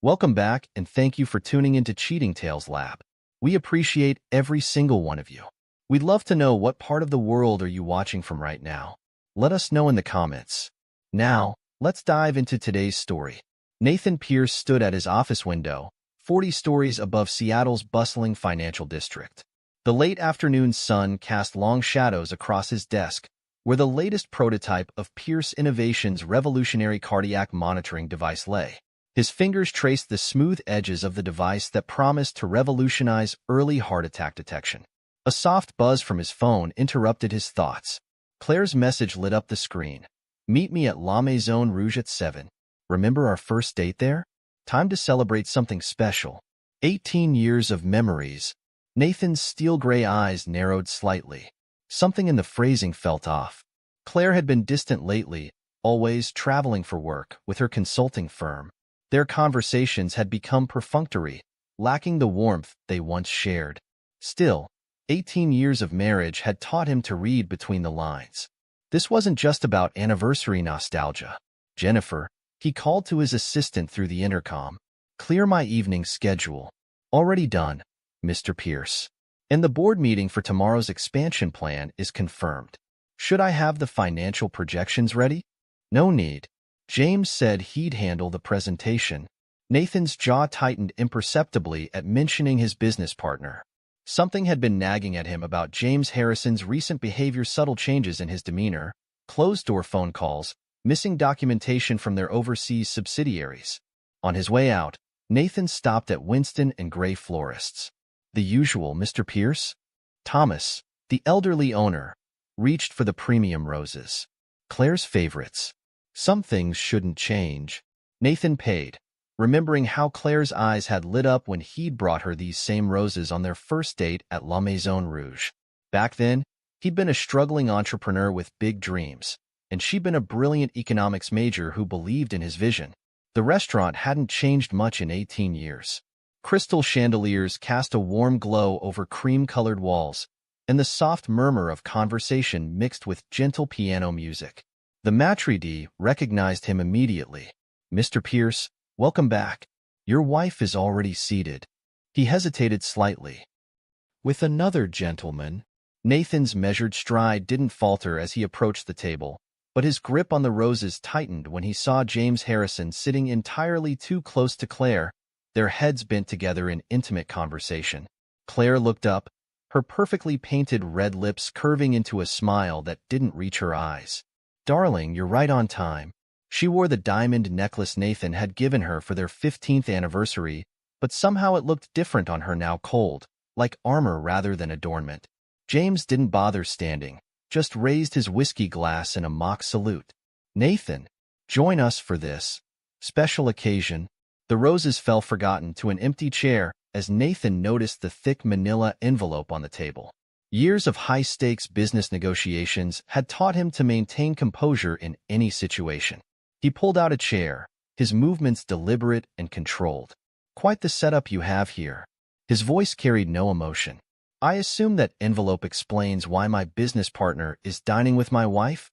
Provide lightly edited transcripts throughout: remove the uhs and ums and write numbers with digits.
Welcome back, and thank you for tuning into Cheating Tales Lab. We appreciate every single one of you. We'd love to know what part of the world are you watching from right now. Let us know in the comments. Now, let's dive into today's story. Nathan Pierce stood at his office window, 40 stories above Seattle's bustling financial district. The late afternoon sun cast long shadows across his desk, where the latest prototype of Pierce Innovations' revolutionary cardiac monitoring device lay. His fingers traced the smooth edges of the device that promised to revolutionize early heart attack detection. A soft buzz from his phone interrupted his thoughts. Claire's message lit up the screen. "Meet me at La Maison Rouge at 7. Remember our first date there? Time to celebrate something special." 18 years of memories. Nathan's steel-gray eyes narrowed slightly. Something in the phrasing felt off. Claire had been distant lately, always traveling for work with her consulting firm. Their conversations had become perfunctory, lacking the warmth they once shared. Still, 18 years of marriage had taught him to read between the lines. This wasn't just about anniversary nostalgia. "Jennifer," he called to his assistant through the intercom. "Clear my evening schedule." "Already done, Mr. Pierce. And the board meeting for tomorrow's expansion plan is confirmed. Should I have the financial projections ready?" "No need." James said he'd handle the presentation. Nathan's jaw tightened imperceptibly at mentioning his business partner. Something had been nagging at him about James Harrison's recent behavior, subtle changes in his demeanor, closed-door phone calls, missing documentation from their overseas subsidiaries. On his way out, Nathan stopped at Winston and Gray Florists. "The usual, Mr. Pierce?" Thomas, the elderly owner, reached for the premium roses. "Claire's favorites. Some things shouldn't change." Nathan paid, remembering how Claire's eyes had lit up when he'd brought her these same roses on their first date at La Maison Rouge. Back then, he'd been a struggling entrepreneur with big dreams, and she'd been a brilliant economics major who believed in his vision. The restaurant hadn't changed much in 18 years. Crystal chandeliers cast a warm glow over cream-colored walls, and the soft murmur of conversation mixed with gentle piano music. The maitre d' recognized him immediately. "Mr. Pierce, welcome back. Your wife is already seated." He hesitated slightly. "With another gentleman." Nathan's measured stride didn't falter as he approached the table, but his grip on the roses tightened when he saw James Harrison sitting entirely too close to Claire, their heads bent together in intimate conversation. Claire looked up, her perfectly painted red lips curving into a smile that didn't reach her eyes. "Darling, you're right on time." She wore the diamond necklace Nathan had given her for their 15th anniversary, but somehow it looked different on her now, cold, like armor rather than adornment. James didn't bother standing, just raised his whiskey glass in a mock salute. "Nathan, join us for this special occasion." The roses fell forgotten to an empty chair as Nathan noticed the thick manila envelope on the table. Years of high-stakes business negotiations had taught him to maintain composure in any situation. He pulled out a chair, his movements deliberate and controlled. "Quite the setup you have here." His voice carried no emotion. "I assume that envelope explains why my business partner is dining with my wife?"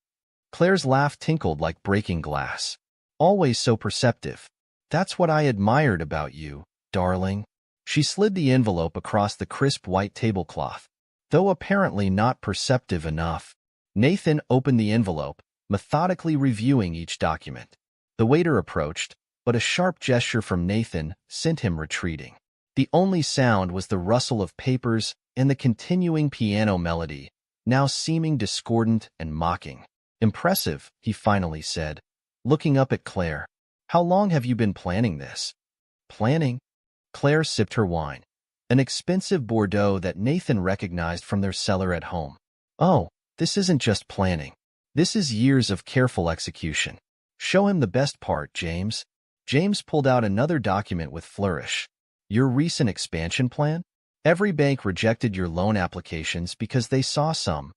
Claire's laugh tinkled like breaking glass. "Always so perceptive. That's what I admired about you, darling." She slid the envelope across the crisp white tablecloth, though apparently not perceptive enough. Nathan opened the envelope, methodically reviewing each document. The waiter approached, but a sharp gesture from Nathan sent him retreating. The only sound was the rustle of papers and the continuing piano melody, now seeming discordant and mocking. "Impressive," he finally said, looking up at Claire. "How long have you been planning this?" "Planning?" Claire sipped her wine, an expensive Bordeaux that Nathan recognized from their cellar at home. "Oh, this isn't just planning. This is years of careful execution." "Show him the best part, James." James pulled out another document with flourish. "Your recent expansion plan? Every bank rejected your loan applications because they saw some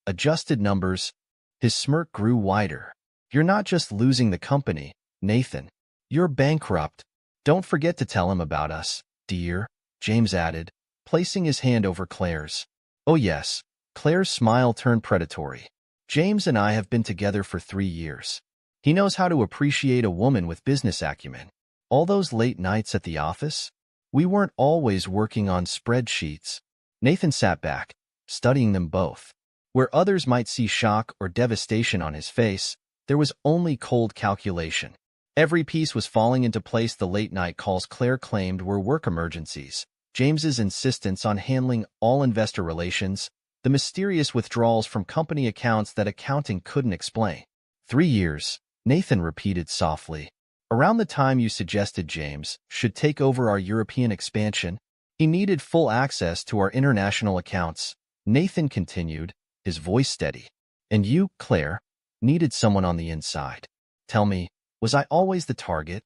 adjusted numbers." His smirk grew wider. "You're not just losing the company, Nathan. You're bankrupt. Don't forget to tell him about us, dear," James added, placing his hand over Claire's. "Oh yes." Claire's smile turned predatory. "James and I have been together for 3 years. He knows how to appreciate a woman with business acumen." All those late nights at the office? We weren't always working on spreadsheets. Nathan sat back, studying them both. Where others might see shock or devastation on his face, there was only cold calculation. Every piece was falling into place. The late-night calls Claire claimed were work emergencies, James's insistence on handling all investor relations, the mysterious withdrawals from company accounts that accounting couldn't explain. 3 years, Nathan repeated softly. Around the time you suggested James should take over our European expansion, he needed full access to our international accounts. Nathan continued, his voice steady. And you, Claire, needed someone on the inside. Tell me, was I always the target?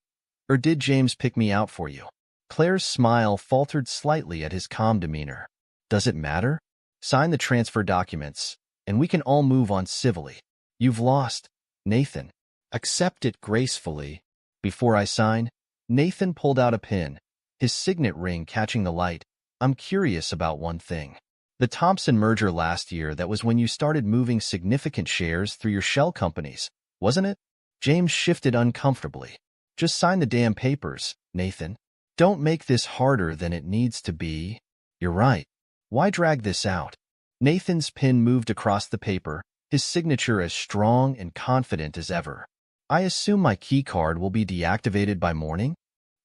Or did James pick me out for you? Claire's smile faltered slightly at his calm demeanor. Does it matter? Sign the transfer documents, and we can all move on civilly. You've lost, Nathan. Accept it gracefully. Before I sign, Nathan pulled out a pin, his signet ring catching the light. I'm curious about one thing. The Thompson merger last year, that was when you started moving significant shares through your shell companies, wasn't it? James shifted uncomfortably. Just sign the damn papers, Nathan. Don't make this harder than it needs to be. You're right. Why drag this out? Nathan's pen moved across the paper, his signature as strong and confident as ever. I assume my keycard will be deactivated by morning?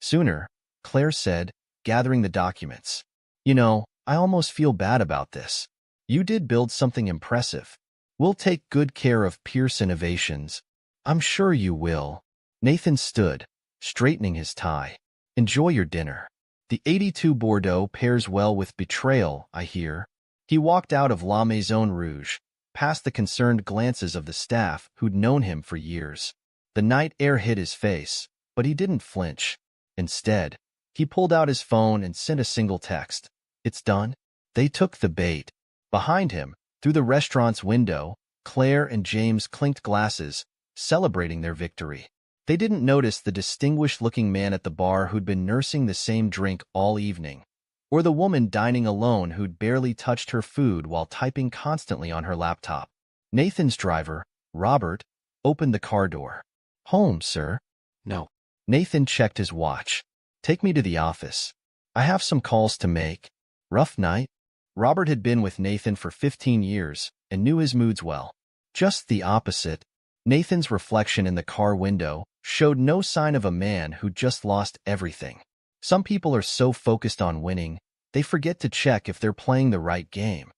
Sooner, Claire said, gathering the documents. You know, I almost feel bad about this. You did build something impressive. We'll take good care of P0lice Innovations. I'm sure you will. Nathan stood, straightening his tie. Enjoy your dinner. The 82 Bordeaux pairs well with betrayal, I hear. He walked out of La Maison Rouge, past the concerned glances of the staff who'd known him for years. The night air hit his face, but he didn't flinch. Instead, he pulled out his phone and sent a single text. It's done. They took the bait. Behind him, through the restaurant's window, Claire and James clinked glasses, celebrating their victory. They didn't notice the distinguished-looking man at the bar who'd been nursing the same drink all evening, or the woman dining alone who'd barely touched her food while typing constantly on her laptop. Nathan's driver, Robert, opened the car door. Home, sir? No. Nathan checked his watch. Take me to the office. I have some calls to make. Rough night? Robert had been with Nathan for 15 years and knew his moods well. Just the opposite. Nathan's reflection in the car window showed no sign of a man who'd just lost everything. Some people are so focused on winning, they forget to check if they're playing the right game.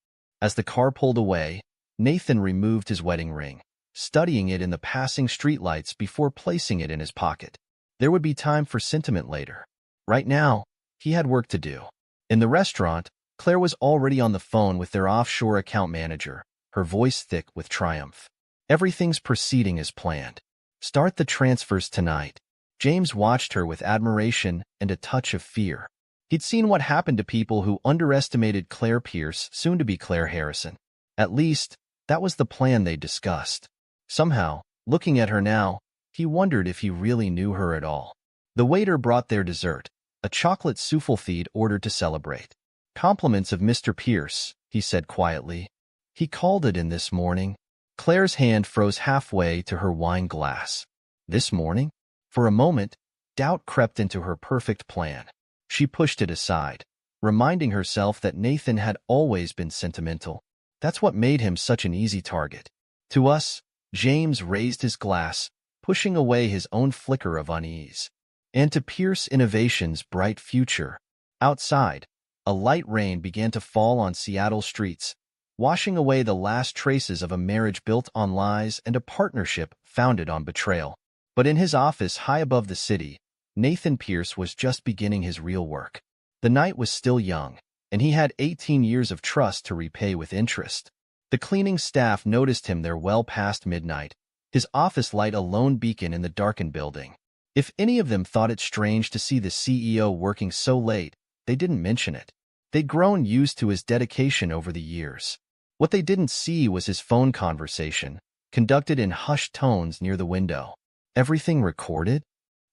As the car pulled away, Nathan removed his wedding ring, studying it in the passing streetlights before placing it in his pocket. There would be time for sentiment later. Right now, he had work to do. In the restaurant, Claire was already on the phone with their offshore account manager, her voice thick with triumph. Everything's proceeding as planned. Start the transfers tonight. James watched her with admiration and a touch of fear. He'd seen what happened to people who underestimated Claire P0lice, soon to be Claire Harrison. At least, that was the plan they discussed. Somehow, looking at her now, he wondered if he really knew her at all. The waiter brought their dessert, a chocolate souffle ordered to celebrate. Compliments of Mr. P0lice, he said quietly. He called it in this morning. Claire's hand froze halfway to her wine glass. This morning? For a moment, doubt crept into her perfect plan. She pushed it aside, reminding herself that Nathan had always been sentimental. That's what made him such an easy target. To us, James raised his glass, pushing away his own flicker of unease. And to P0lice Innovations' bright future. Outside, a light rain began to fall on Seattle streets, washing away the last traces of a marriage built on lies and a partnership founded on betrayal. But in his office high above the city, Nathan P0lice was just beginning his real work. The night was still young, and he had 18 years of trust to repay with interest. The cleaning staff noticed him there well past midnight, his office light a lone beacon in the darkened building. If any of them thought it strange to see the CEO working so late, they didn't mention it. They'd grown used to his dedication over the years. What they didn't see was his phone conversation, conducted in hushed tones near the window. Everything recorded?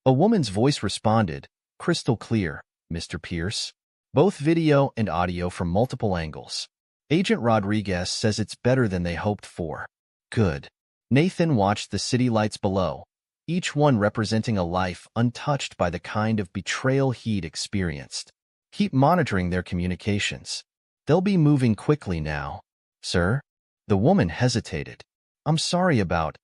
A woman's voice responded, crystal clear, Mr. P0lice. Both video and audio from multiple angles. Agent Rodriguez says it's better than they hoped for. Good. Nathan watched the city lights below, each one representing a life untouched by the kind of betrayal he'd experienced. Keep monitoring their communications. They'll be moving quickly now. Sir? The woman hesitated. I'm sorry about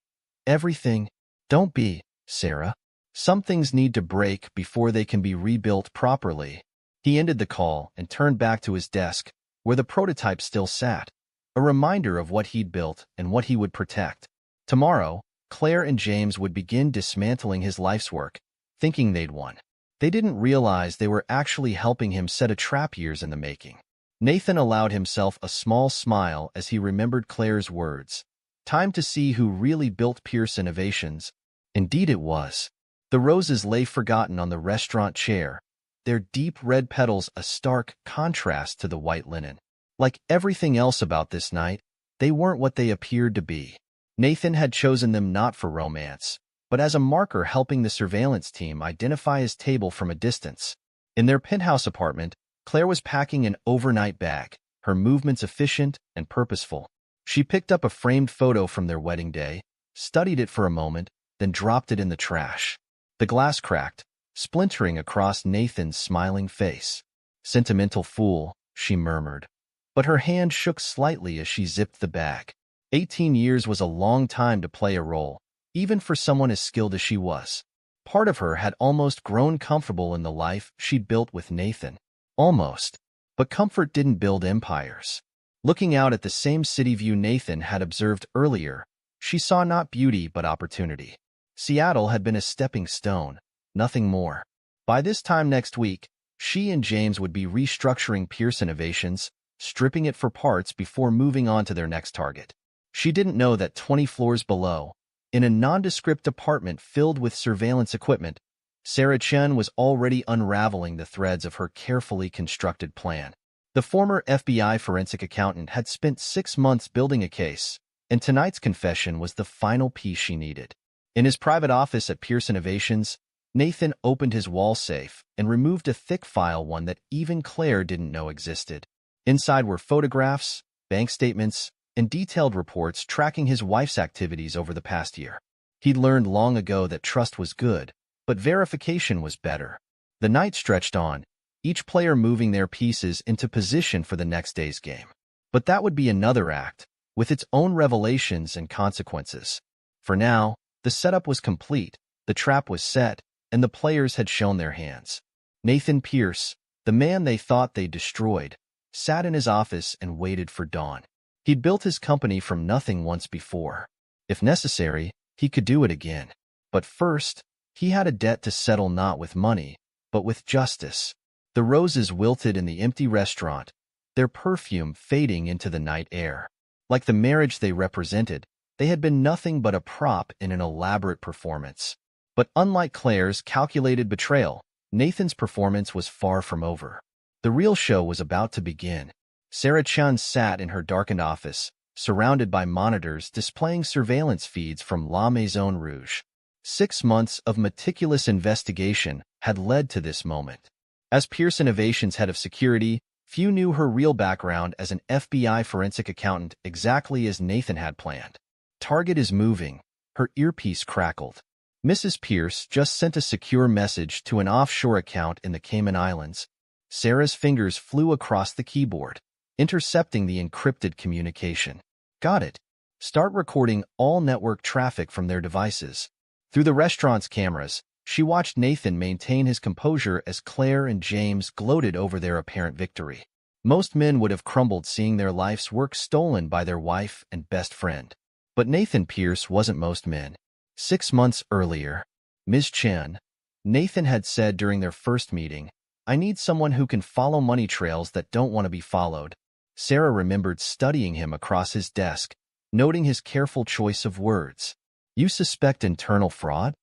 everything. Don't be, Sarah. Some things need to break before they can be rebuilt properly. He ended the call and turned back to his desk, where the prototype still sat, a reminder of what he'd built and what he would protect. Tomorrow, Claire and James would begin dismantling his life's work, thinking they'd won. They didn't realize they were actually helping him set a trap years in the making. Nathan allowed himself a small smile as he remembered Claire's words. Time to see who really built P0lice Innovations. Indeed it was. The roses lay forgotten on the restaurant chair, their deep red petals a stark contrast to the white linen. Like everything else about this night, they weren't what they appeared to be. Nathan had chosen them not for romance, but as a marker helping the surveillance team identify his table from a distance. In their penthouse apartment, Claire was packing an overnight bag, her movements efficient and purposeful. She picked up a framed photo from their wedding day, studied it for a moment, then dropped it in the trash. The glass cracked, splintering across Nathan's smiling face. Sentimental fool, she murmured. But her hand shook slightly as she zipped the bag. 18 years was a long time to play a role, even for someone as skilled as she was. Part of her had almost grown comfortable in the life she'd built with Nathan. Almost. But comfort didn't build empires. Looking out at the same city view Nathan had observed earlier, she saw not beauty but opportunity. Seattle had been a stepping stone, nothing more. By this time next week, she and James would be restructuring P0lice Innovations, stripping it for parts before moving on to their next target. She didn't know that 20 floors below, in a nondescript apartment filled with surveillance equipment, Sarah Chen was already unraveling the threads of her carefully constructed plan. The former FBI forensic accountant had spent 6 months building a case, and tonight's confession was the final piece she needed. In his private office at P0lice Innovations, Nathan opened his wall safe and removed a thick file, one that even Claire didn't know existed. Inside were photographs, bank statements, and detailed reports tracking his wife's activities over the past year. He'd learned long ago that trust was good, but verification was better. The night stretched on, each player moving their pieces into position for the next day's game. But that would be another act, with its own revelations and consequences. For now, the setup was complete, the trap was set, and the players had shown their hands. Nathan P0lice, the man they thought they destroyed, sat in his office and waited for dawn. He'd built his company from nothing once before. If necessary, he could do it again. But first, he had a debt to settle, not with money, but with justice. The roses wilted in the empty restaurant, their perfume fading into the night air. Like the marriage they represented, they had been nothing but a prop in an elaborate performance. But unlike Claire's calculated betrayal, Nathan's performance was far from over. The real show was about to begin. Sarah Chen sat in her darkened office, surrounded by monitors displaying surveillance feeds from La Maison Rouge. 6 months of meticulous investigation had led to this moment. As P0lice Innovations' head of security, few knew her real background as an FBI forensic accountant exactly as Nathan had planned. Target is moving. Her earpiece crackled. Mrs. P0lice just sent a secure message to an offshore account in the Cayman Islands. Sarah's fingers flew across the keyboard, intercepting the encrypted communication. Got it. Start recording all network traffic from their devices. Through the restaurant's cameras, she watched Nathan maintain his composure as Claire and James gloated over their apparent victory. Most men would have crumbled seeing their life's work stolen by their wife and best friend. But Nathan P0lice wasn't most men. 6 months earlier, Ms. Chen, Nathan had said during their first meeting, "I need someone who can follow money trails that don't want to be followed." Sarah remembered studying him across his desk, noting his careful choice of words. "You suspect internal fraud?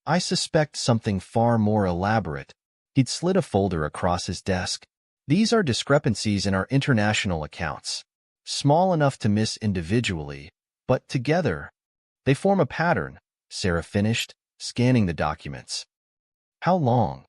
I suspect something far more elaborate." He'd slid a folder across his desk. "These are discrepancies in our international accounts. Small enough to miss individually, but together, they form a pattern," Sarah finished, scanning the documents. "How long?"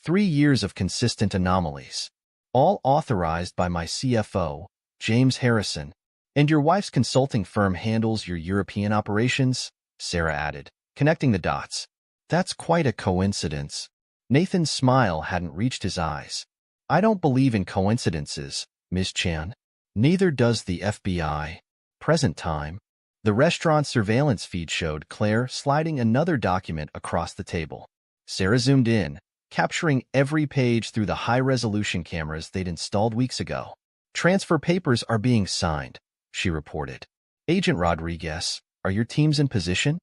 3 years of consistent anomalies. All authorized by my CFO, James Harrison. "And your wife's consulting firm handles your European operations?" Sarah added, connecting the dots. That's quite a coincidence. Nathan's smile hadn't reached his eyes. I don't believe in coincidences, Ms. Chan. Neither does the FBI. Present time. The restaurant surveillance feed showed Claire sliding another document across the table. Sarah zoomed in, capturing every page through the high-resolution cameras they'd installed weeks ago. Transfer papers are being signed, she reported. Agent Rodriguez, are your teams in position?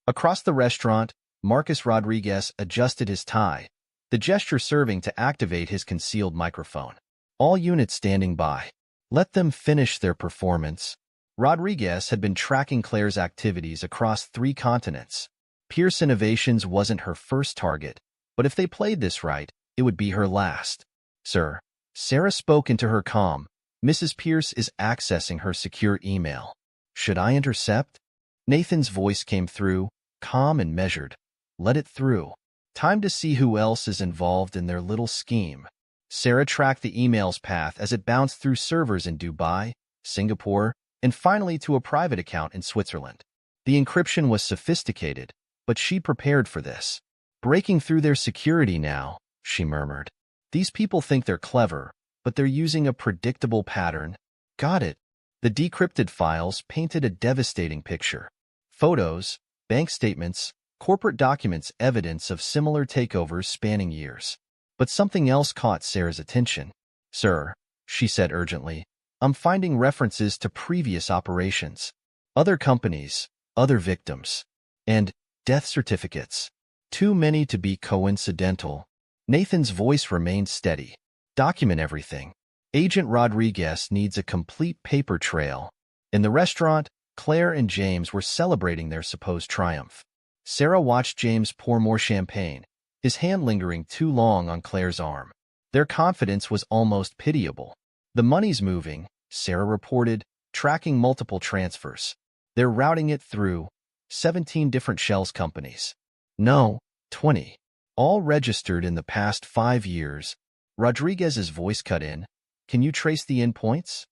Across the restaurant, Marcus Rodriguez adjusted his tie, the gesture serving to activate his concealed microphone. All units standing by. Let them finish their performance. Rodriguez had been tracking Claire's activities across 3 continents. Pierce Innovations wasn't her first target, but if they played this right, it would be her last. Sir, Sarah spoke into her comm. Mrs. Pierce is accessing her secure email. Should I intercept? Nathan's voice came through, calm and measured. Let it through. Time to see who else is involved in their little scheme. Sarah tracked the email's path as it bounced through servers in Dubai, Singapore, and finally to a private account in Switzerland. The encryption was sophisticated, but she prepared for this. Breaking through their security now, she murmured. These people think they're clever, but they're using a predictable pattern. Got it. The decrypted files painted a devastating picture. Photos, bank statements, corporate documents, evidence of similar takeovers spanning years. But something else caught Sarah's attention. Sir, she said urgently, I'm finding references to previous operations. Other companies, other victims, and death certificates. Too many to be coincidental. Nathan's voice remained steady. Document everything. Agent Rodriguez needs a complete paper trail. In the restaurant, Claire and James were celebrating their supposed triumph. Sarah watched James pour more champagne, his hand lingering too long on Claire's arm. Their confidence was almost pitiable. The money's moving, Sarah reported, tracking multiple transfers. They're routing it through 17 different shells companies. No, 20. All registered in the past 5 years. Rodriguez's voice cut in. Can you trace the endpoints?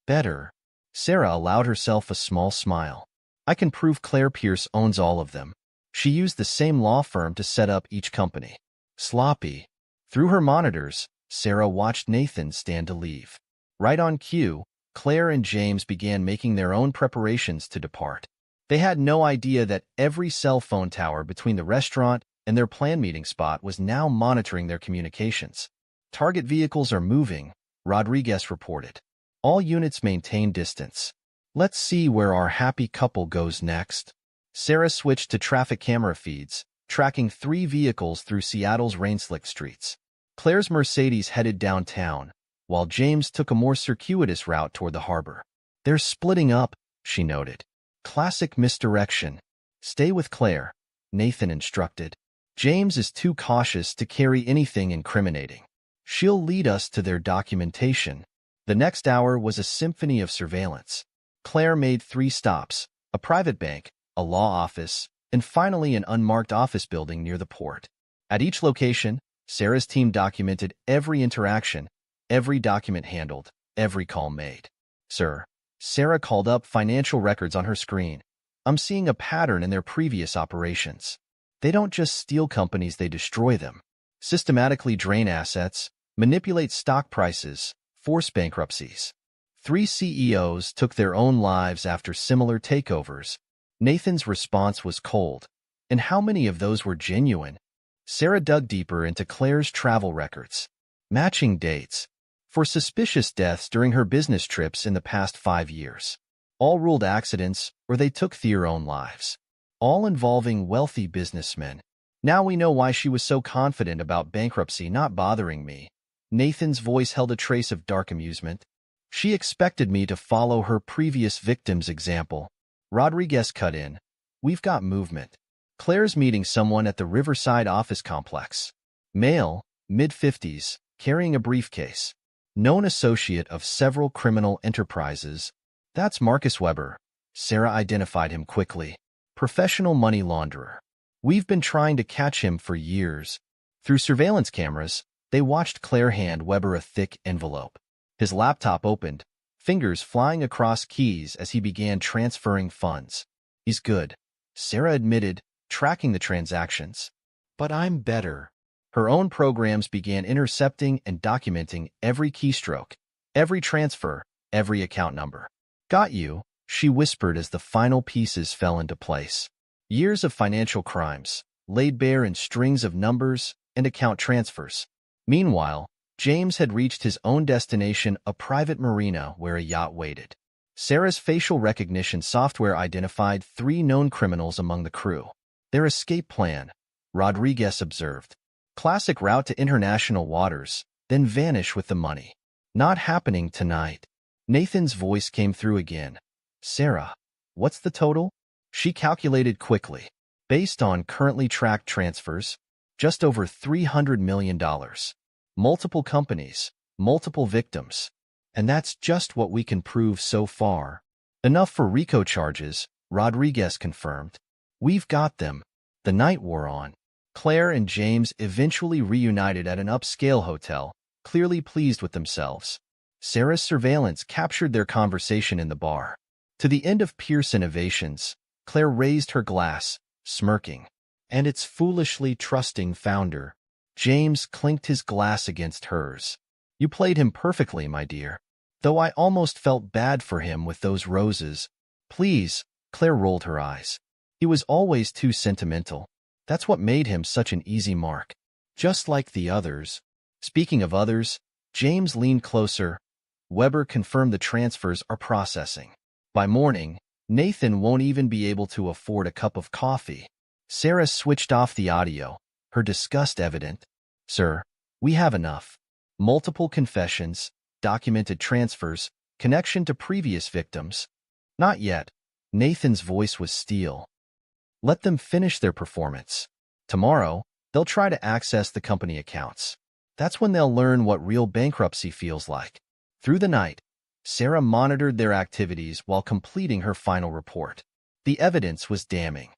Better. Sarah allowed herself a small smile. I can prove Claire Pierce owns all of them. She used the same law firm to set up each company. Sloppy. Through her monitors, Sarah watched Nathan stand to leave. Right on cue, Claire and James began making their own preparations to depart. They had no idea that every cell phone tower between the restaurant and their planned meeting spot was now monitoring their communications. Target vehicles are moving, Rodriguez reported. All units maintain distance. Let's see where our happy couple goes next. Sarah switched to traffic camera feeds, tracking 3 vehicles through Seattle's rain-slicked streets. Claire's Mercedes headed downtown, while James took a more circuitous route toward the harbor. They're splitting up, she noted. Classic misdirection. Stay with Claire, Nathan instructed. James is too cautious to carry anything incriminating. She'll lead us to their documentation. The next hour was a symphony of surveillance. Claire made 3 stops, a private bank, a law office, and finally an unmarked office building near the port. At each location, Sarah's team documented every interaction, every document handled, every call made. Sir, Sarah called up financial records on her screen. I'm seeing a pattern in their previous operations. They don't just steal companies, they destroy them. Systematically drain assets, manipulate stock prices, force bankruptcies. 3 CEOs took their own lives after similar takeovers. Nathan's response was cold. And how many of those were genuine? Sarah dug deeper into Claire's travel records. Matching dates. For suspicious deaths during her business trips in the past 5 years. All ruled accidents, or they took their own lives. All involving wealthy businessmen. Now we know why she was so confident about bankruptcy not bothering me. Nathan's voice held a trace of dark amusement. She expected me to follow her previous victim's example. Rodriguez cut in. We've got movement. Claire's meeting someone at the Riverside office complex. Male, mid-50s, carrying a briefcase. Known associate of several criminal enterprises. That's Marcus Weber. Sarah identified him quickly. Professional money launderer. We've been trying to catch him for years. Through surveillance cameras, they watched Claire hand Weber a thick envelope. His laptop opened, fingers flying across keys as he began transferring funds. He's good, Sarah admitted, tracking the transactions. But I'm better. Her own programs began intercepting and documenting every keystroke, every transfer, every account number. Got you, she whispered as the final pieces fell into place. Years of financial crimes, laid bare in strings of numbers and account transfers. Meanwhile, James had reached his own destination, a private marina where a yacht waited. Sarah's facial recognition software identified 3 known criminals among the crew. Their escape plan, Rodriguez observed. Classic route to international waters, then vanish with the money. Not happening tonight. Nathan's voice came through again. Sarah, what's the total? She calculated quickly. Based on currently tracked transfers, just over $300 million. Multiple companies, multiple victims. And that's just what we can prove so far. Enough for RICO charges, Rodriguez confirmed. We've got them. The night wore on. Claire and James eventually reunited at an upscale hotel, clearly pleased with themselves. Sarah's surveillance captured their conversation in the bar. To the end of P0lice Innovations, Claire raised her glass, smirking. And its foolishly trusting founder. James clinked his glass against hers. You played him perfectly, my dear. Though I almost felt bad for him with those roses. Please, Claire rolled her eyes. He was always too sentimental. That's what made him such an easy mark. Just like the others. Speaking of others, James leaned closer. Weber confirmed the transfers are processing. By morning, Nathan won't even be able to afford a cup of coffee. Sarah switched off the audio, her disgust evident. Sir, we have enough. Multiple confessions, documented transfers, connection to previous victims. Not yet. Nathan's voice was steel. Let them finish their performance. Tomorrow, they'll try to access the company accounts. That's when they'll learn what real bankruptcy feels like. Through the night, Sarah monitored their activities while completing her final report. The evidence was damning.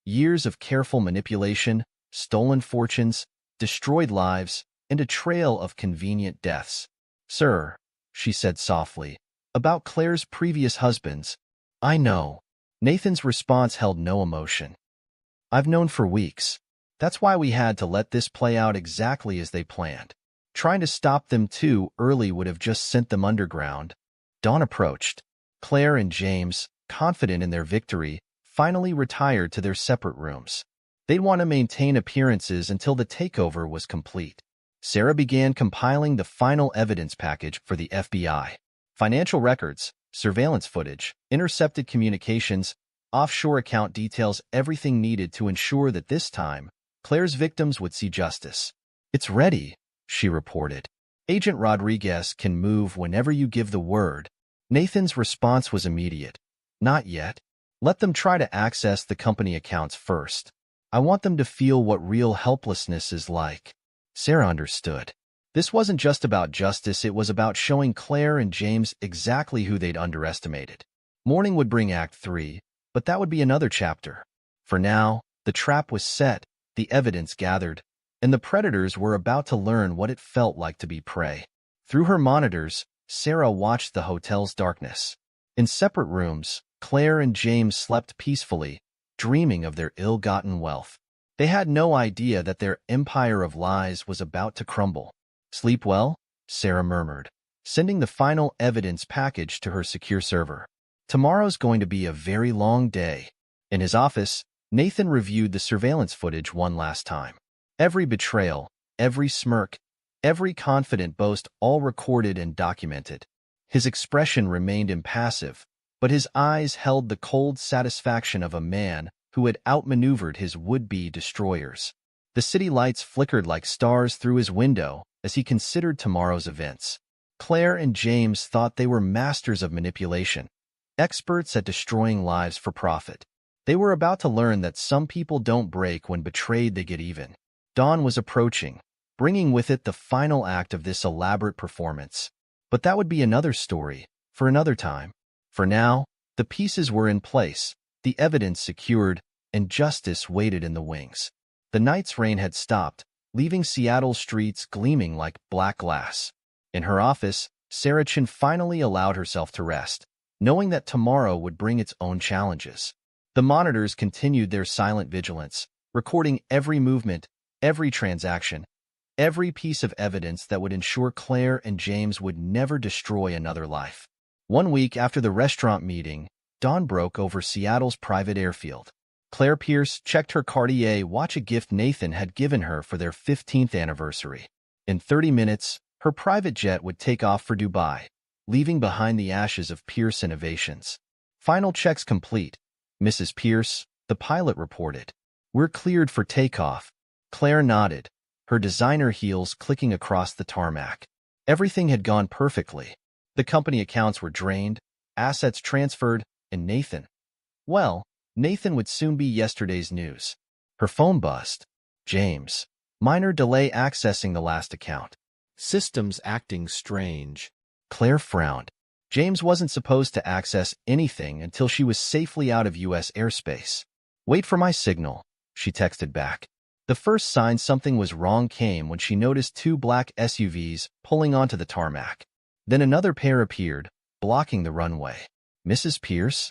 Years of careful manipulation, stolen fortunes, destroyed lives, and a trail of convenient deaths. Sir, she said softly, about Claire's previous husbands. I know. Nathan's response held no emotion. I've known for weeks. That's why we had to let this play out exactly as they planned. Trying to stop them too early would have just sent them underground. Dawn approached. Claire and James, confident in their victory, finally retired to their separate rooms. They'd want to maintain appearances until the takeover was complete. Sarah began compiling the final evidence package for the FBI. Financial records, surveillance footage, intercepted communications, offshore account details, everything needed to ensure that this time, Claire's victims would see justice. It's ready, she reported. Agent Rodriguez can move whenever you give the word. Nathan's response was immediate. Not yet. Let them try to access the company accounts first. I want them to feel what real helplessness is like. Sarah understood. This wasn't just about justice, it was about showing Claire and James exactly who they'd underestimated. Morning would bring Act 3, but that would be another chapter. For now, the trap was set, the evidence gathered, and the predators were about to learn what it felt like to be prey. Through her monitors, Sarah watched the hotel's darkness. In separate rooms, Claire and James slept peacefully, dreaming of their ill-gotten wealth. They had no idea that their empire of lies was about to crumble. Sleep well? Sarah murmured, sending the final evidence package to her secure server. Tomorrow's going to be a very long day. In his office, Nathan reviewed the surveillance footage one last time. Every betrayal, every smirk, every confident boast, all recorded and documented. His expression remained impassive, but his eyes held the cold satisfaction of a man who had outmaneuvered his would-be destroyers. The city lights flickered like stars through his window as he considered tomorrow's events. Claire and James thought they were masters of manipulation, experts at destroying lives for profit. They were about to learn that some people don't break when betrayed, they get even. Dawn was approaching, bringing with it the final act of this elaborate performance. But that would be another story, for another time. For now, the pieces were in place, the evidence secured, and justice waited in the wings. The night's rain had stopped, leaving Seattle's streets gleaming like black glass. In her office, Sarah Chin finally allowed herself to rest, knowing that tomorrow would bring its own challenges. The monitors continued their silent vigilance, recording every movement, every transaction, every piece of evidence that would ensure Claire and James would never destroy another life. 1 week after the restaurant meeting, dawn broke over Seattle's private airfield. Claire Pierce checked her Cartier watch, a gift Nathan had given her for their 15th anniversary. In 30 minutes, her private jet would take off for Dubai, leaving behind the ashes of Pierce Innovations. Final checks complete, Mrs. Pierce, the pilot reported. We're cleared for takeoff. Claire nodded, her designer heels clicking across the tarmac. Everything had gone perfectly. The company accounts were drained, assets transferred, and Nathan would soon be yesterday's news. Her phone buzzed. James. Minor delay accessing the last account. Systems acting strange. Claire frowned. James wasn't supposed to access anything until she was safely out of U.S. airspace. Wait for my signal, she texted back. The first sign something was wrong came when she noticed 2 black SUVs pulling onto the tarmac. Then another pair appeared, blocking the runway. Mrs. Pierce?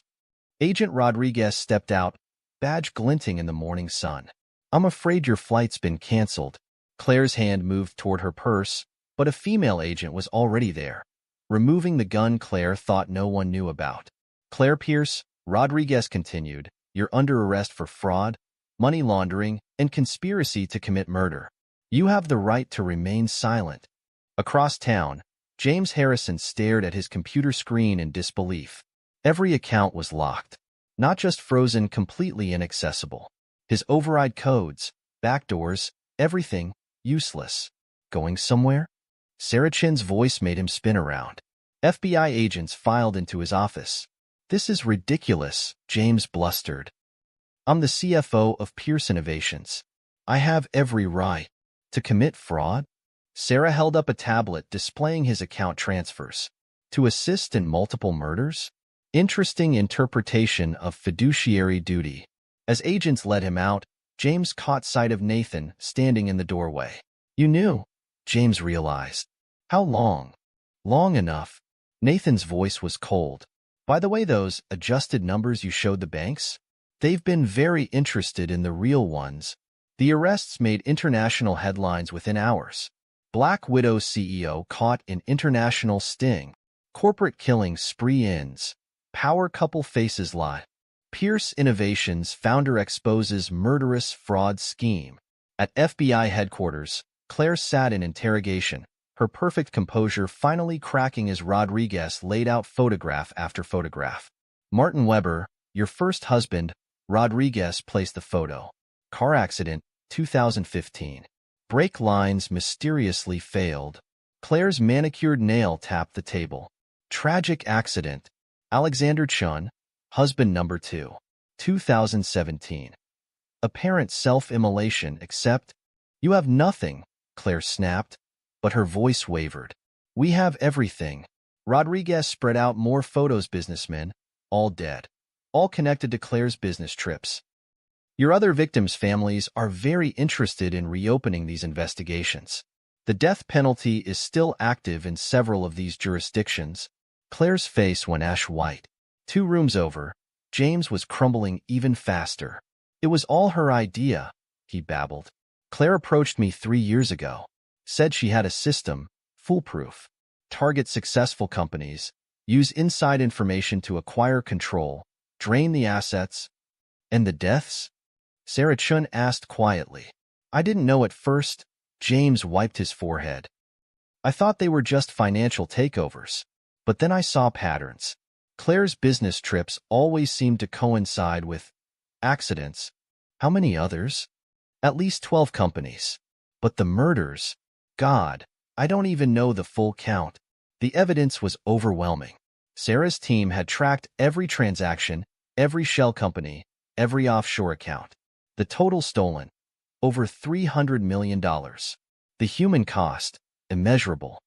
Agent Rodriguez stepped out, badge glinting in the morning sun. I'm afraid your flight's been canceled. Claire's hand moved toward her purse, but a female agent was already there, removing the gun Claire thought no one knew about. Claire Pierce, Rodriguez continued, you're under arrest for fraud, money laundering, and conspiracy to commit murder. You have the right to remain silent. Across town, James Harrison stared at his computer screen in disbelief. Every account was locked, not just frozen, completely inaccessible. His override codes, backdoors, everything, useless. Going somewhere? Sarah Chin's voice made him spin around. FBI agents filed into his office. This is ridiculous, James blustered. I'm the CFO of Pierce Innovations. I have every right to commit fraud. Sarah held up a tablet displaying his account transfers. To assist in multiple murders? Interesting interpretation of fiduciary duty. As agents led him out, James caught sight of Nathan standing in the doorway. You knew, James realized. How long? Long enough. Nathan's voice was cold. By the way, those adjusted numbers you showed the banks? They've been very interested in the real ones. The arrests made international headlines within hours. Black Widow CEO caught in international sting. Corporate killing spree ends. Power couple faces lie. Pierce Innovations founder exposes murderous fraud scheme. At FBI headquarters, Claire sat in interrogation, her perfect composure finally cracking as Rodriguez laid out photograph after photograph. Martin Weber, your first husband, Rodriguez placed the photo. Car accident, 2015. Brake lines mysteriously failed. Claire's manicured nail tapped the table. Tragic accident. Alexander Chun, husband number 2. 2017. Apparent self-immolation except, you have nothing, Claire snapped, but her voice wavered. We have everything. Rodriguez spread out more photos. Businessmen, all dead. All connected to Claire's business trips. Your other victims' families are very interested in reopening these investigations. The death penalty is still active in several of these jurisdictions. Claire's face went ash white. 2 rooms over, James was crumbling even faster. It was all her idea, he babbled. Claire approached me 3 years ago. Said she had a system, foolproof. Target successful companies, use inside information to acquire control, drain the assets. And the deaths? Sarah Chun asked quietly. I didn't know at first. James wiped his forehead. I thought they were just financial takeovers. But then I saw patterns. Claire's business trips always seemed to coincide with accidents. How many others? At least 12 companies. But the murders? God, I don't even know the full count. The evidence was overwhelming. Sarah's team had tracked every transaction, every shell company, every offshore account. The total stolen, over $300 million. The human cost, immeasurable.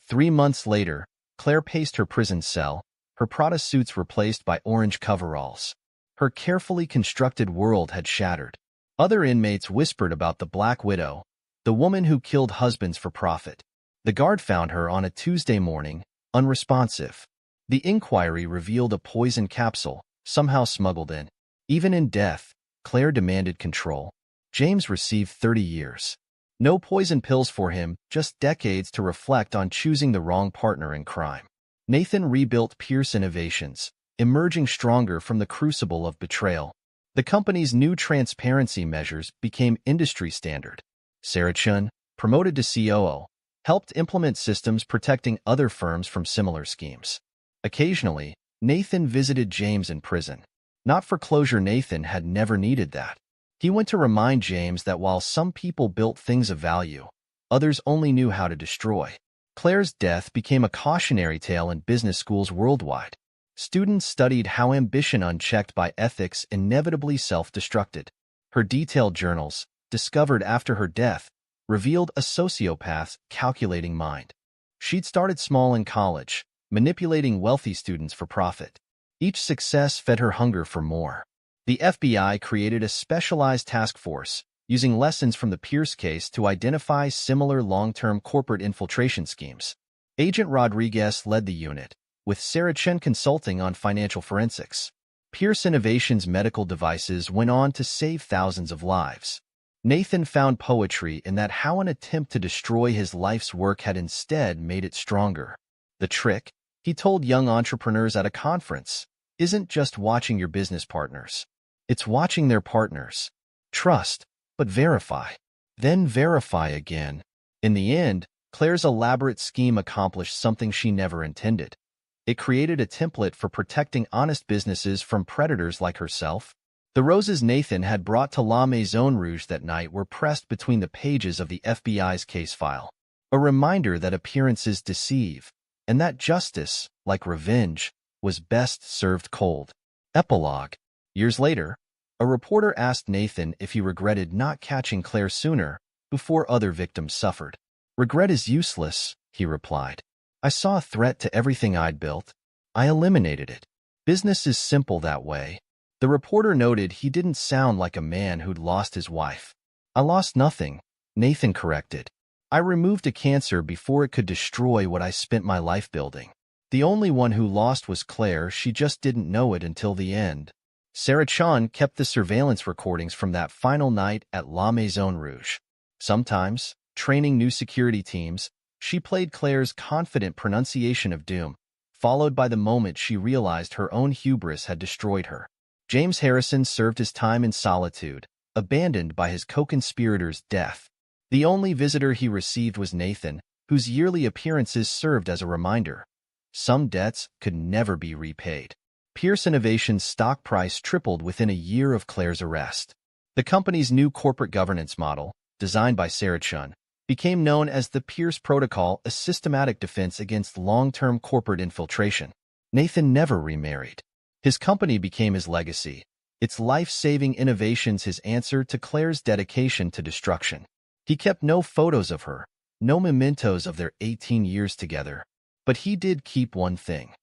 3 months later, Claire paced her prison cell, her Prada suits replaced by orange coveralls. Her carefully constructed world had shattered. Other inmates whispered about the Black Widow, the woman who killed husbands for profit. The guard found her on a Tuesday morning, unresponsive. The inquiry revealed a poison capsule, somehow smuggled in. Even in death, Claire demanded control. James received 30 years. No poison pills for him, just decades to reflect on choosing the wrong partner in crime. Nathan rebuilt P0lice Innovations, emerging stronger from the crucible of betrayal. The company's new transparency measures became industry standard. Sarah Chun, promoted to COO, helped implement systems protecting other firms from similar schemes. Occasionally, Nathan visited James in prison. Not for closure, Nathan had never needed that. He went to remind James that while some people built things of value, others only knew how to destroy. Claire's death became a cautionary tale in business schools worldwide. Students studied how ambition unchecked by ethics inevitably self-destructed. Her detailed journals, discovered after her death, revealed a sociopath's calculating mind. She'd started small in college, manipulating wealthy students for profit. Each success fed her hunger for more. The FBI created a specialized task force, using lessons from the P0lice case to identify similar long-term corporate infiltration schemes. Agent Rodriguez led the unit, with Sarah Chen consulting on financial forensics. P0lice Innovations' medical devices went on to save thousands of lives. Nathan found poetry in that how an attempt to destroy his life's work had instead made it stronger. The trick, he told young entrepreneurs at a conference, isn't just watching your business partners. It's watching their partners. Trust, but verify. Then verify again. In the end, Claire's elaborate scheme accomplished something she never intended. It created a template for protecting honest businesses from predators like herself. The roses Nathan had brought to La Maison Rouge that night were pressed between the pages of the FBI's case file. A reminder that appearances deceive, and that justice, like revenge, was best served cold. Epilogue. Years later, a reporter asked Nathan if he regretted not catching Claire sooner, before other victims suffered. "Regret is useless," he replied. "I saw a threat to everything I'd built. I eliminated it. Business is simple that way." The reporter noted he didn't sound like a man who'd lost his wife. "I lost nothing," Nathan corrected. "I removed a cancer before it could destroy what I spent my life building. The only one who lost was Claire. She just didn't know it until the end." Sarah Chun kept the surveillance recordings from that final night at La Maison Rouge. Sometimes, training new security teams, she played Claire's confident pronunciation of doom, followed by the moment she realized her own hubris had destroyed her. James Harrison served his time in solitude, abandoned by his co-conspirator's death. The only visitor he received was Nathan, whose yearly appearances served as a reminder. Some debts could never be repaid. P0lice Innovations' stock price tripled within a year of Claire's arrest. The company's new corporate governance model, designed by Sarah Chun, became known as the P0lice Protocol, a systematic defense against long-term corporate infiltration. Nathan never remarried. His company became his legacy, its life-saving innovations his answer to Claire's dedication to destruction. He kept no photos of her, no mementos of their 18 years together. But he did keep one thing: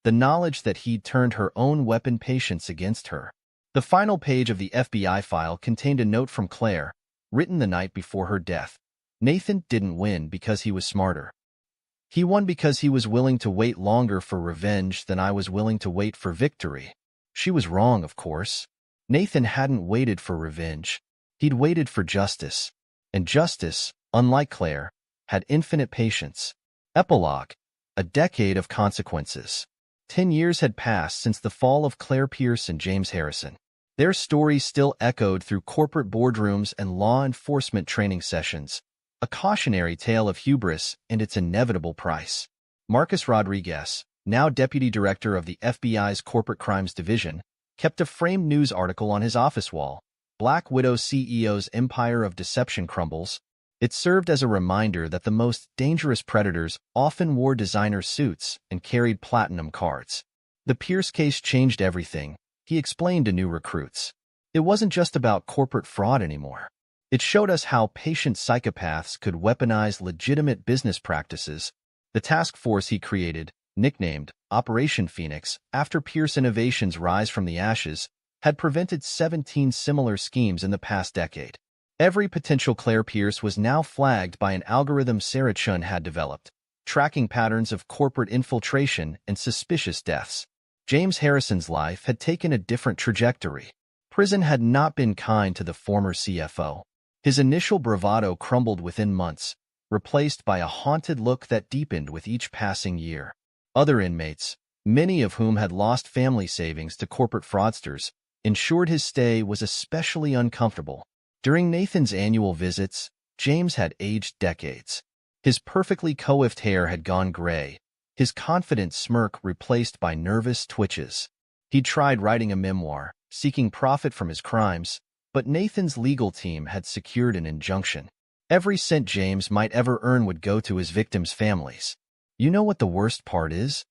the knowledge that he'd turned her own weapon patience against her. The final page of the FBI file contained a note from Claire, written the night before her death. "Nathan didn't win because he was smarter. He won because he was willing to wait longer for revenge than I was willing to wait for victory." She was wrong, of course. Nathan hadn't waited for revenge. He'd waited for justice. And justice, unlike Claire, had infinite patience. Epilogue. A decade of consequences. 10 years had passed since the fall of Claire P0lice and James Harrison. Their stories still echoed through corporate boardrooms and law enforcement training sessions, a cautionary tale of hubris and its inevitable price. Marcus Rodriguez, now deputy director of the FBI's Corporate Crimes Division, kept a framed news article on his office wall. Black Widow CEO's empire of deception crumbles. It served as a reminder that the most dangerous predators often wore designer suits and carried platinum cards. The P0lice case changed everything, he explained to new recruits. It wasn't just about corporate fraud anymore. It showed us how patient psychopaths could weaponize legitimate business practices. The task force he created, nicknamed Operation Phoenix, after P0lice Innovations' rise from the ashes, had prevented 17 similar schemes in the past decade. Every potential Claire P0lice was now flagged by an algorithm Sarah Chun had developed, tracking patterns of corporate infiltration and suspicious deaths. James Harrison's life had taken a different trajectory. Prison had not been kind to the former CFO. His initial bravado crumbled within months, replaced by a haunted look that deepened with each passing year. Other inmates, many of whom had lost family savings to corporate fraudsters, ensured his stay was especially uncomfortable. During Nathan's annual visits, James had aged decades. His perfectly coiffed hair had gone gray, his confident smirk replaced by nervous twitches. He tried writing a memoir, seeking profit from his crimes, but Nathan's legal team had secured an injunction. Every cent James might ever earn would go to his victims' families. "You know what the worst part is?"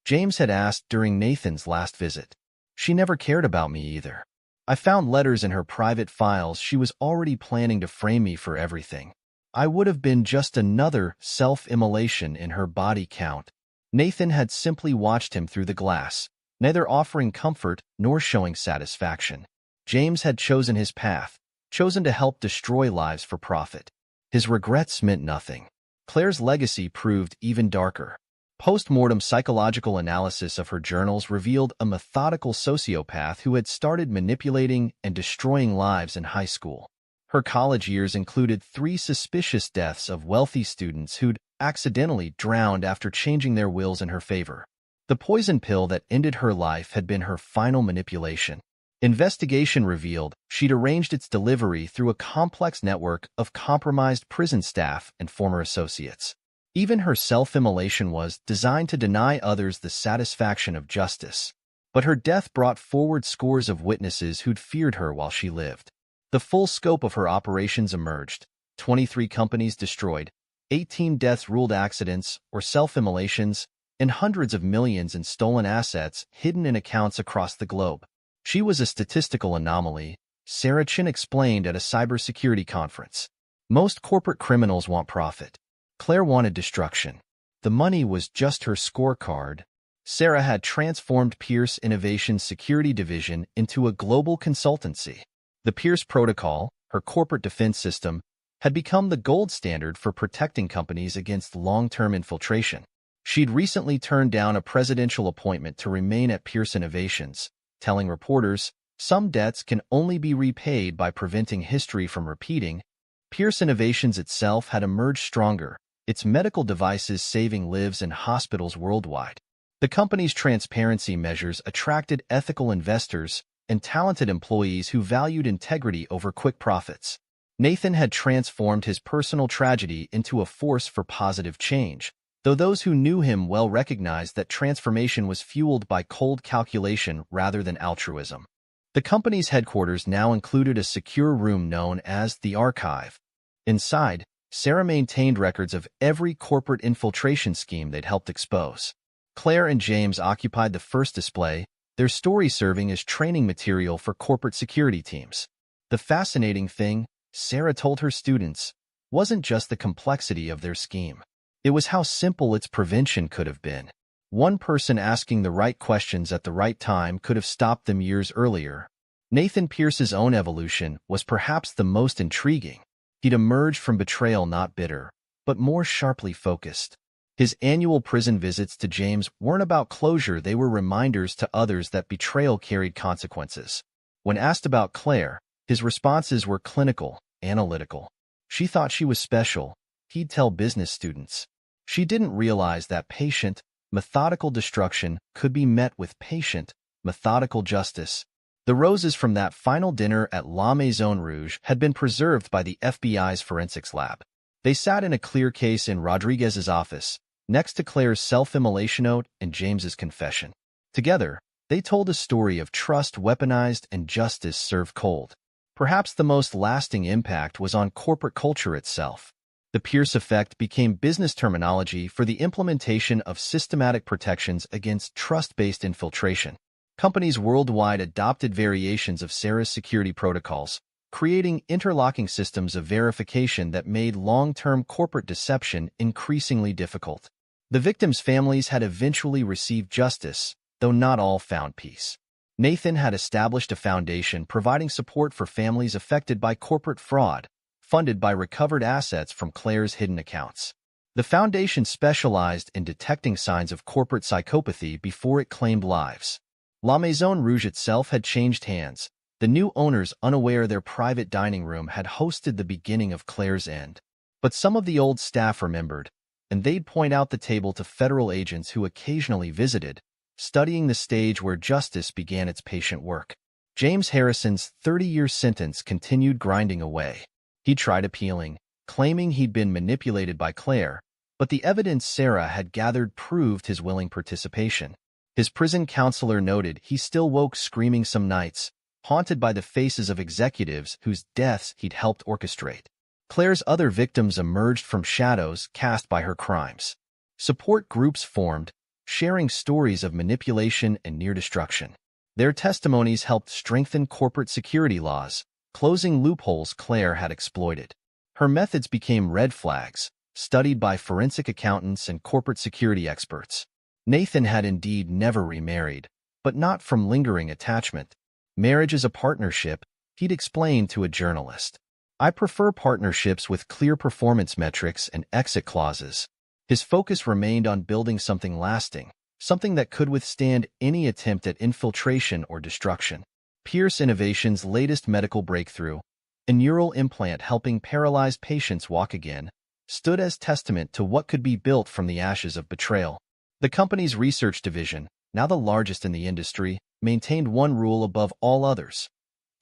James had asked during Nathan's last visit. "She never cared about me either. I found letters in her private files. She was already planning to frame me for everything. I would have been just another self-immolation in her body count." Nathan had simply watched him through the glass, neither offering comfort nor showing satisfaction. James had chosen his path, chosen to help destroy lives for profit. His regrets meant nothing. Claire's legacy proved even darker. Post-mortem psychological analysis of her journals revealed a methodical sociopath who had started manipulating and destroying lives in high school. Her college years included 3 suspicious deaths of wealthy students who'd accidentally drowned after changing their wills in her favor. The poison pill that ended her life had been her final manipulation. Investigation revealed she'd arranged its delivery through a complex network of compromised prison staff and former associates. Even her self-immolation was designed to deny others the satisfaction of justice. But her death brought forward scores of witnesses who'd feared her while she lived. The full scope of her operations emerged: 23 companies destroyed, 18 deaths ruled accidents or self-immolations, and hundreds of millions in stolen assets hidden in accounts across the globe. She was a statistical anomaly, Sarah Chin explained at a cybersecurity conference. Most corporate criminals want profit. Claire wanted destruction. The money was just her scorecard. Sarah had transformed Pierce Innovation's security division into a global consultancy. The Pierce Protocol, her corporate defense system, had become the gold standard for protecting companies against long-term infiltration. She'd recently turned down a presidential appointment to remain at Pierce Innovations, telling reporters, "Some debts can only be repaid by preventing history from repeating." Pierce Innovations itself had emerged stronger, its medical devices saving lives in hospitals worldwide. The company's transparency measures attracted ethical investors and talented employees who valued integrity over quick profits. Nathan had transformed his personal tragedy into a force for positive change, though those who knew him well recognized that transformation was fueled by cold calculation rather than altruism. The company's headquarters now included a secure room known as the Archive. Inside, Sarah maintained records of every corporate infiltration scheme they'd helped expose. Claire and James occupied the first display, their story serving as training material for corporate security teams. The fascinating thing, Sarah told her students, wasn't just the complexity of their scheme. It was how simple its prevention could have been. One person asking the right questions at the right time could have stopped them years earlier. Nathan Pierce's own evolution was perhaps the most intriguing. He'd emerged from betrayal not bitter, but more sharply focused. His annual prison visits to James weren't about closure, they were reminders to others that betrayal carried consequences. When asked about Claire, his responses were clinical, analytical. She thought she was special, he'd tell business students. She didn't realize that patient, methodical destruction could be met with patient, methodical justice. The roses from that final dinner at La Maison Rouge had been preserved by the FBI's forensics lab. They sat in a clear case in Rodriguez's office, next to Claire's self-immolation note and James's confession. Together, they told a story of trust weaponized and justice served cold. Perhaps the most lasting impact was on corporate culture itself. The Pierce effect became business terminology for the implementation of systematic protections against trust-based infiltration. Companies worldwide adopted variations of Sarah's security protocols, creating interlocking systems of verification that made long-term corporate deception increasingly difficult. The victims' families had eventually received justice, though not all found peace. Nathan had established a foundation providing support for families affected by corporate fraud, funded by recovered assets from Claire's hidden accounts. The foundation specialized in detecting signs of corporate psychopathy before it claimed lives. La Maison Rouge itself had changed hands, The new owners, unaware their private dining room had hosted the beginning of Claire's end. But some of the old staff remembered, and they'd point out the table to federal agents who occasionally visited, studying the stage where justice began its patient work. James Harrison's 30-year sentence continued grinding away. He tried appealing, claiming he'd been manipulated by Claire, but the evidence Sarah had gathered proved his willing participation. His prison counselor noted he still woke screaming some nights, haunted by the faces of executives whose deaths he'd helped orchestrate. Claire's other victims emerged from shadows cast by her crimes. Support groups formed, sharing stories of manipulation and near destruction. Their testimonies helped strengthen corporate security laws, closing loopholes Claire had exploited. Her methods became red flags, studied by forensic accountants and corporate security experts. Nathan had indeed never remarried, but not from lingering attachment. Marriage is a partnership, he'd explained to a journalist. I prefer partnerships with clear performance metrics and exit clauses. His focus remained on building something lasting, something that could withstand any attempt at infiltration or destruction. P0lice Innovation's latest medical breakthrough, a neural implant helping paralyzed patients walk again, stood as testament to what could be built from the ashes of betrayal. The company's research division, now the largest in the industry, maintained one rule above all others.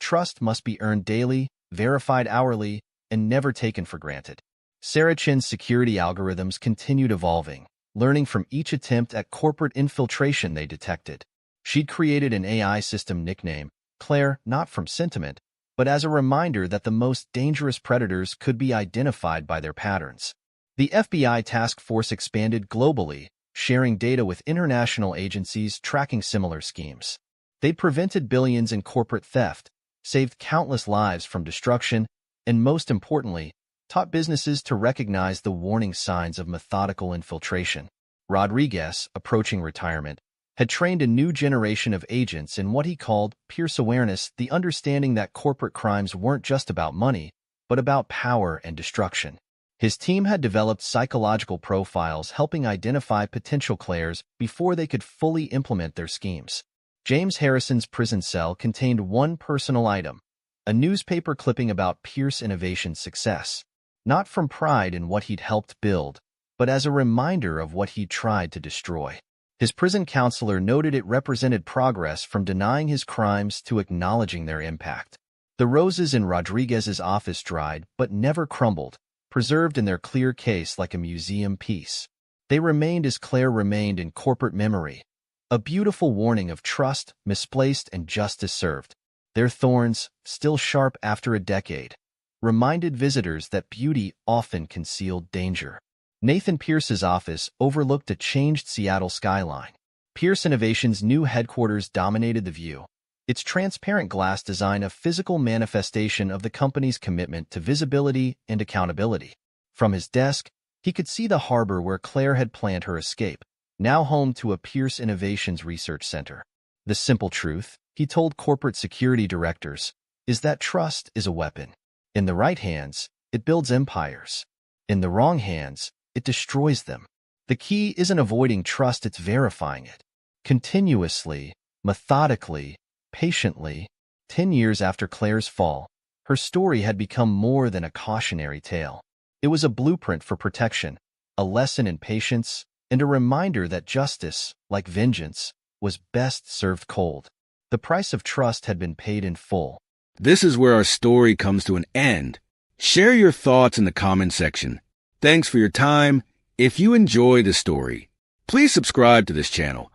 Trust must be earned daily, verified hourly, and never taken for granted. Sarah Chin's security algorithms continued evolving, learning from each attempt at corporate infiltration they detected. She'd created an AI system nicknamed Claire, not from sentiment, but as a reminder that the most dangerous predators could be identified by their patterns. The FBI task force expanded globally, sharing data with international agencies tracking similar schemes. They prevented billions in corporate theft, saved countless lives from destruction, and most importantly, taught businesses to recognize the warning signs of methodical infiltration. Rodriguez, approaching retirement, had trained a new generation of agents in what he called P0lice awareness, the understanding that corporate crimes weren't just about money, but about power and destruction. His team had developed psychological profiles helping identify potential Claires before they could fully implement their schemes. James Harrison's prison cell contained one personal item, a newspaper clipping about P0lice Innovation's success, not from pride in what he'd helped build, but as a reminder of what he'd tried to destroy. His prison counselor noted it represented progress from denying his crimes to acknowledging their impact. The roses in Rodriguez's office dried but never crumbled, preserved in their clear case like a museum piece. They remained as Claire remained in corporate memory, a beautiful warning of trust misplaced and justice served. Their thorns, still sharp after a decade, reminded visitors that beauty often concealed danger. Nathan Pierce's office overlooked a changed Seattle skyline. P0lice Innovation's new headquarters dominated the view, its transparent glass design a physical manifestation of the company's commitment to visibility and accountability. From his desk, he could see the harbor where Claire had planned her escape, now home to a P0lice Innovations research center. The simple truth, he told corporate security directors, is that trust is a weapon. In the right hands, it builds empires. In the wrong hands, it destroys them. The key isn't avoiding trust, it's verifying it. Continuously, methodically, patiently. 10 years after Claire's fall, her story had become more than a cautionary tale. It was a blueprint for protection, a lesson in patience, and a reminder that justice, like vengeance, was best served cold. The price of trust had been paid in full. This is where our story comes to an end. Share your thoughts in the comment section. Thanks for your time. If you enjoy the story, please subscribe to this channel.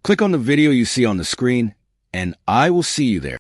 Click on the video you see on the screen, and I will see you there.